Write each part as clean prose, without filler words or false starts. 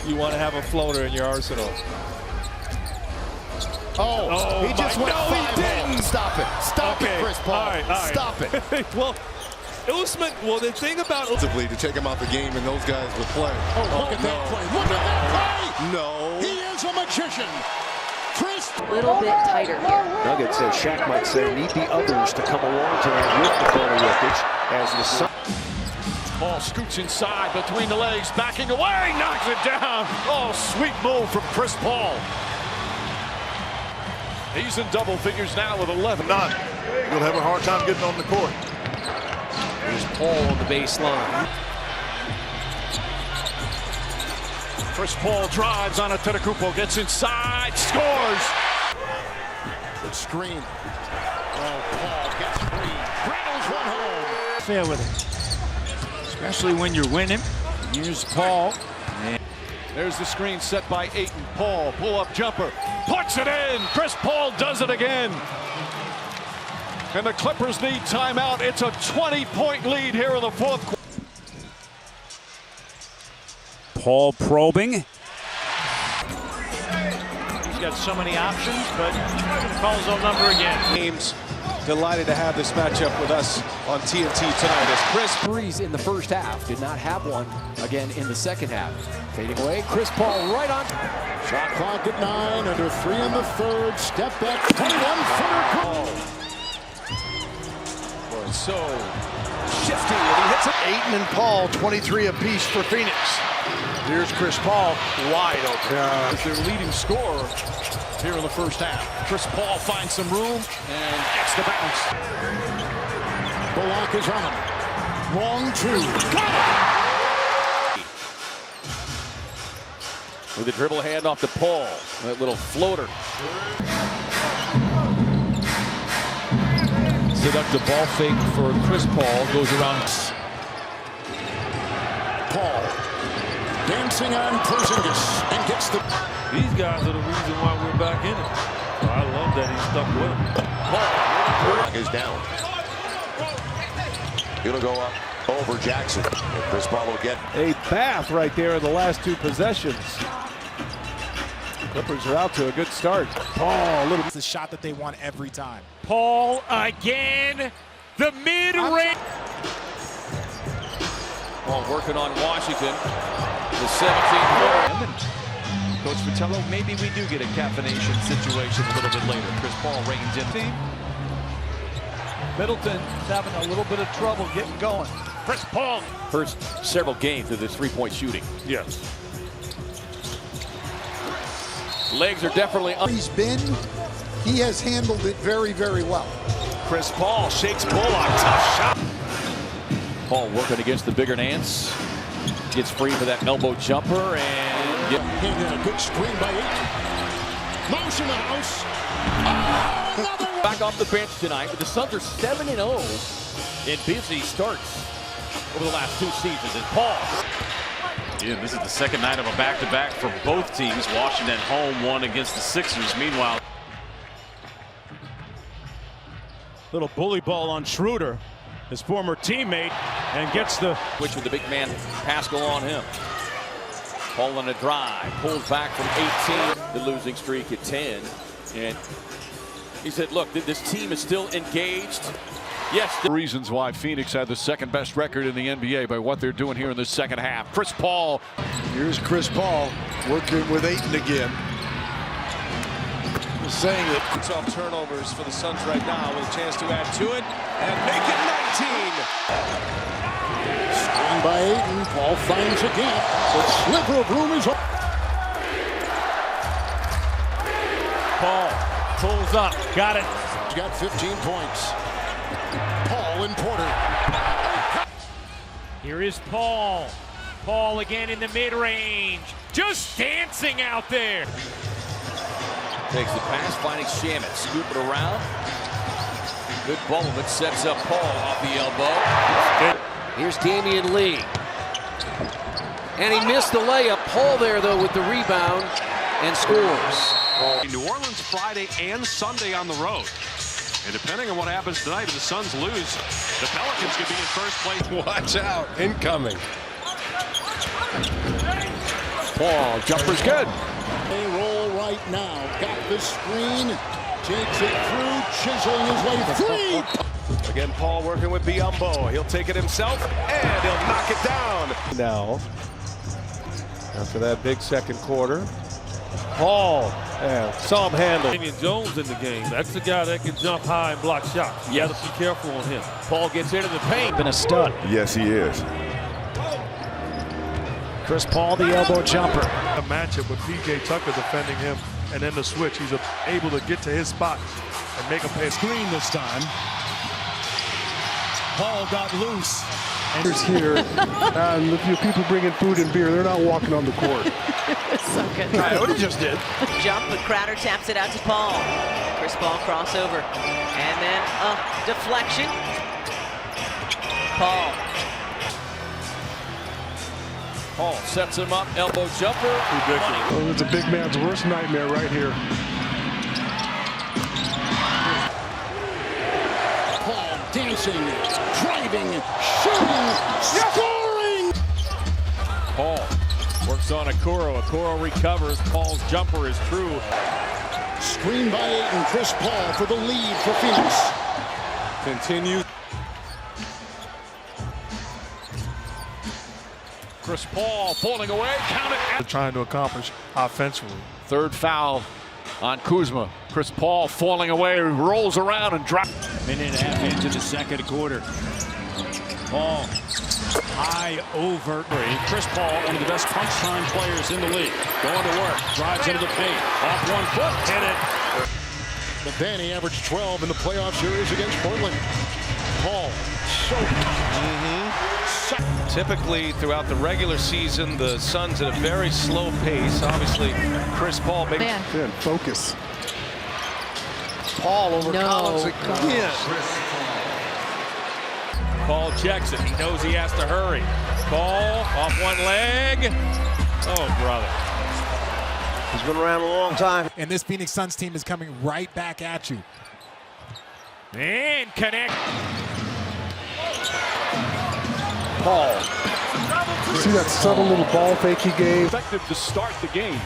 you want to have a floater in your arsenal. Oh, he just went he didn't. Stop it. Stop it, Chris Paul. All right. Stop it. Well, Usman, the thing about to take him out the game and those guys would play. Look at that play. Look at that play. No. He is a magician. Chris. A little bit tighter here. Nuggets, as Shaq might say, need the others to come along tonight with Nikola Jokic as the Sun. Ball scoots inside between the legs, backing away, knocks it down. Oh, sweet move from Chris Paul. He's in double figures now with 11. You'll have a hard time getting on the court. Here's Paul on the baseline. Chris Paul drives on Antetokounmpo, gets inside, scores. Good screen. Oh, Paul gets free. Rattles one home. Fair with it, especially when you're winning. Here's Paul. There's the screen set by Ayton. Paul, pull-up jumper, puts it in. Chris Paul does it again. And the Clippers need timeout. It's a 20-point lead here in the fourth quarter. Paul probing. He's got so many options, but calls on number again. James, delighted to have this matchup with us on TNT tonight as Chris. Threes in the first half, did not have one again in the second half. Fading away, Chris Paul right on. Shot clock at 9, under 3 in the third. Step back, 21-footer. So shifty, and he hits it. Ayton and Paul, 23 apiece for Phoenix. Here's Chris Paul, wide open. As their leading scorer here in the first half. Chris Paul finds some room and gets the bounce. Bullock is on him. Long two. Got it! With a dribble hand off to Paul. That little floater. Seductive ball fake for Chris Paul, goes around. Paul dancing on Porzingis and gets the. These guys are the reason why we're back in it. So I love that he's stuck with him. Paul is down. It'll go up over Jackson. And Chris Paul will get A bath right there in the last two possessions. Clippers are out to a good start. Paul, a little. It's the shot that they want every time. Paul again. The mid-range. Paul working on Washington. The 17-footer. Coach Vitello, maybe we do get a caffeination situation a little bit later. Chris Paul reigns in. Middleton's having a little bit of trouble getting going. Chris Paul. First several games of this three-point shooting. Yes. Legs are definitely up. He's been. He has handled it very, very well. Chris Paul shakes Bullock. Tough shot. Paul working against the bigger Nance. Gets free for that elbow jumper and A good screen by Ayton. Motion the house. back off the bench tonight. But the Suns are 7-0 in busy starts over the last two seasons. And Paul. Yeah, this is the second night of a back-to-back for both teams. Washington home, one against the Sixers. Meanwhile, Little bully ball on Schroeder, his former teammate, and gets the. Which with the big man Pascal on him. Paul on a drive, pulls back from 18. The losing streak at 10. And he said, look, this team is still engaged. Yes. The reasons why Phoenix had the second best record in the NBA by what they're doing here in the second half. Chris Paul. Here's Chris Paul working with Ayton again. Saying it. It's off turnovers for the Suns right now with a chance to add to it and make it 19. Screen by Ayton. Paul finds a gap. The sliver of room is up. Paul pulls up, got it. He's got 15 points. Paul and Porter. Here is Paul. Paul again in the mid-range. Just dancing out there. Takes the pass, finding Shamet. Scoop it around. Good bubble, but sets up Paul off the elbow. Here's Damian Lee. And he missed the layup. Paul there, though, with the rebound and scores. New Orleans Friday and Sunday on the road. And depending on what happens tonight, if the Suns lose, the Pelicans could be in first place. Watch out, incoming. Paul, jumper's good. They roll right now. Got the screen. Takes it through. Chiseling his way free. Again, Paul working with Biyombo. He'll take it himself, and he'll knock it down. Now, after that big second quarter, Paul, saw him handle. Damian Jones in the game. That's the guy that can jump high and block shots. You got to be careful on him. Paul gets into the paint. Been a stud. Yes, he is. Chris Paul, the elbow jumper. A matchup with P.J. Tucker defending him, and then the switch. He's able to get to his spot and make him pay. Screen this time. Paul got loose. Here, and if you people bringing food and beer, they're not walking on the court. So good. Coyote just did. Jump, but Crowder taps it out to Paul. Chris Paul crossover. And then a deflection. Paul. Paul sets him up, elbow jumper. Ridiculous. Oh, it's a big man's worst nightmare right here. Paul dancing, driving, shooting, scoring. Paul works on Okoro. Okoro recovers. Paul's jumper is true. Screen by Ayton. Chris Paul for the lead for Phoenix. Continue. Chris Paul falling away. Count it. They're trying to accomplish offensively. Third foul on Kuzma. Chris Paul falling away, rolls around and drops. Minute and a half into the second quarter. Paul high over. Chris Paul, one of the best punch-time players in the league. Going to work, drives into the paint. Off 1 foot, hit it. Vanny averaged 12 in the playoff series against Portland. Paul, so Typically, throughout the regular season, the Suns at a very slow pace. Obviously, Chris Paul makes Focus. Paul over Collins again. Paul checks it. He knows he has to hurry. Paul off one leg. Oh, brother. He's been around a long time. And this Phoenix Suns team is coming right back at you. And connect. Paul. See that subtle little ball fake he gave? Effective to start the game.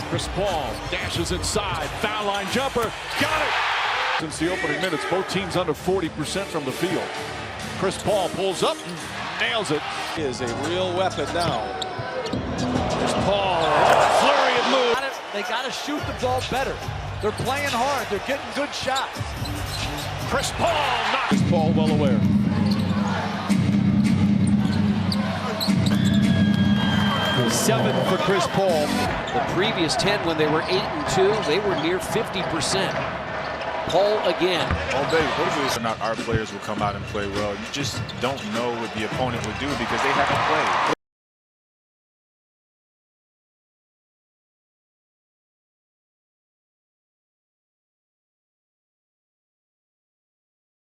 Chris Paul dashes inside. Foul line jumper. Got it. Since the opening minutes, both teams under 40% from the field. Chris Paul pulls up and nails it. Is a real weapon now. Chris Paul, flurry of moves. They got to shoot the ball better. They're playing hard. They're getting good shots. Chris Paul knocks Paul well aware. Seven for Chris Paul. The previous 10, when they were 8-2, they were near 50%. Paul again. All day. Whether or not our players will come out and play well, you just don't know what the opponent will do because they haven't played.